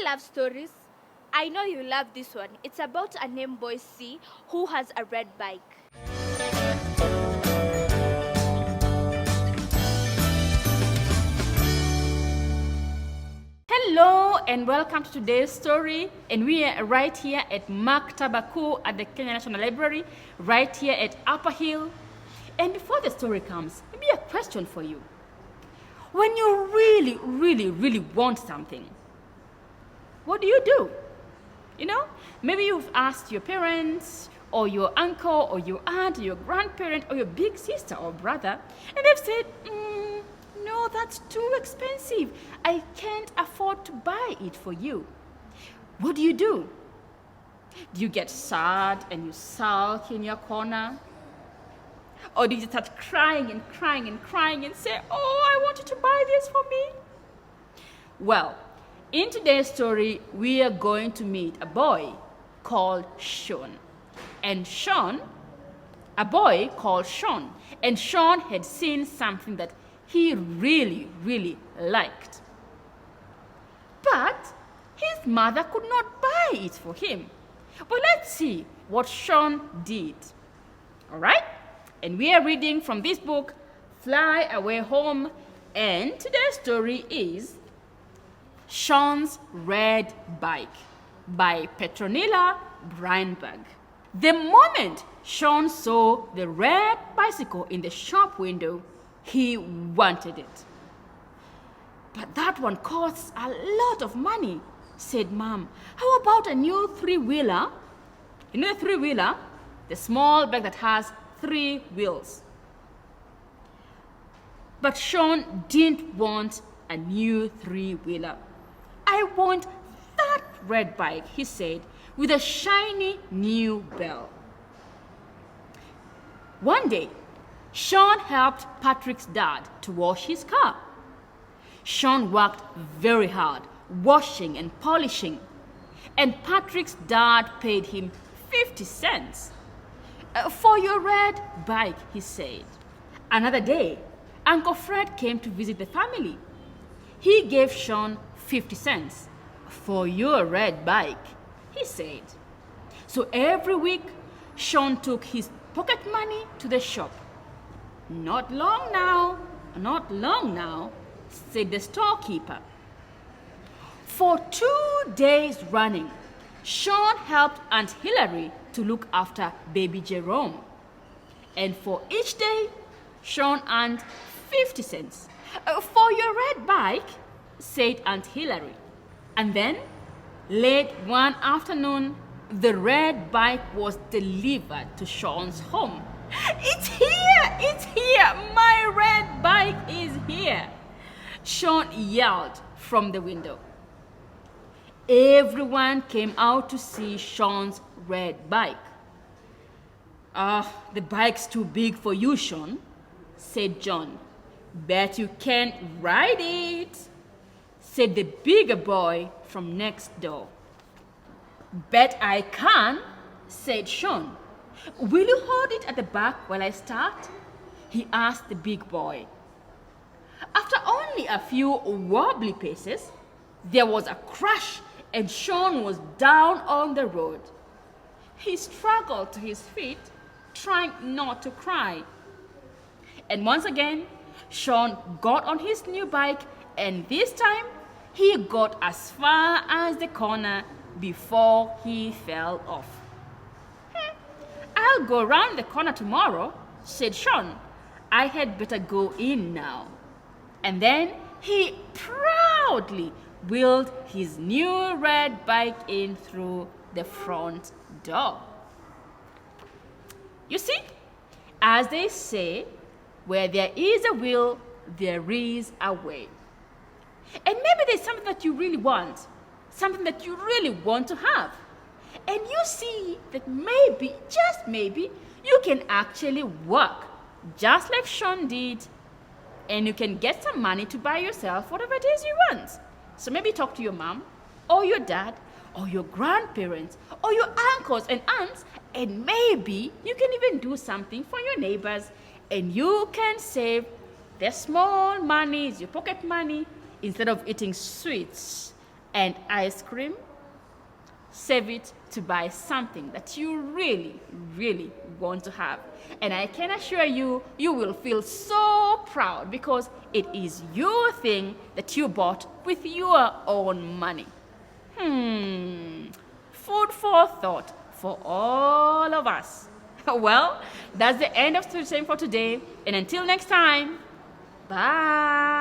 love stories? I know you love this one. It's about a named boy C who has a red bike. Hello and welcome to today's story, and we are right here at Maktaba Kuu at the Kenya National Library, right here at Upper Hill. And before the story comes, maybe a question for you. When you really want something, what do? Maybe you've asked your parents or your uncle or your aunt or your grandparent or your big sister or brother, and they've said, no, that's too expensive. I can't afford to buy it for you. What do? Do you get sad and you sulk in your corner? Or do you start crying and say, oh, I want you to buy this for me? Well, in today's story, we are going to meet a boy called Sean. And a boy called Sean. And Sean had seen something that he really liked. But his mother could not buy it for him. But let's see what Sean did. All right? And we are reading from this book, Fly Away Home. And today's story is Sean's Red Bike by Petronilla Breinberg. The moment Sean saw the red bicycle in the shop window, he wanted it. But that one costs a lot of money, said Mom. How about a new three-wheeler? You know the three-wheeler? The small bike that has 3 wheels. But Sean didn't want a new 3-wheeler. I want that red bike, he said, with a shiny new bell. One day, Sean helped Patrick's dad to wash his car. Sean worked very hard, washing and polishing, and Patrick's dad paid him 50 cents. For your red bike, he said. Another day, Uncle Fred came to visit the family. He gave Sean 50 cents. For your red bike, he said. So every week, Sean took his pocket money to the shop. Not long now, said the storekeeper. For 2 days running, Sean helped Aunt Hilary to look after baby Jerome. And for each day, Sean earned 50 cents. For your red bike, said Aunt Hilary. And then, late one afternoon, the red bike was delivered to Sean's home. It's here! My red bike is here! Sean yelled from the window. Everyone came out to see Sean's red bike. The bike's too big for you, Sean, said John. Bet you can't ride it, said the bigger boy from next door. Bet I can, said Sean. Will you hold it at the back while I start? He asked the big boy. After only a few wobbly paces, there was a crash and Sean was down on the road. He struggled to his feet, trying not to cry. And once again, Sean got on his new bike, and this time he got as far as the corner before he fell off. I'll go round the corner tomorrow, said Sean. I had better go in now. And then he proudly wheeled his new red bike in through the front door. You see, as they say, where there is a will, there is a way. And maybe there's something that you really want, something that you really want to have. And you see that maybe, just maybe, you can actually work just like Sean did, and you can get some money to buy yourself whatever it is you want. So maybe talk to your mom or your dad or your grandparents or your uncles and aunts, and maybe you can even do something for your neighbors, and you can save the small money, your pocket money, instead of eating sweets and ice cream, save it to buy something that you really, really want to have. And I can assure you, you will feel so proud because it is your thing that you bought with your own money. Food for thought for all of us. Well, that's the end of Story Time for today. And until next time, bye.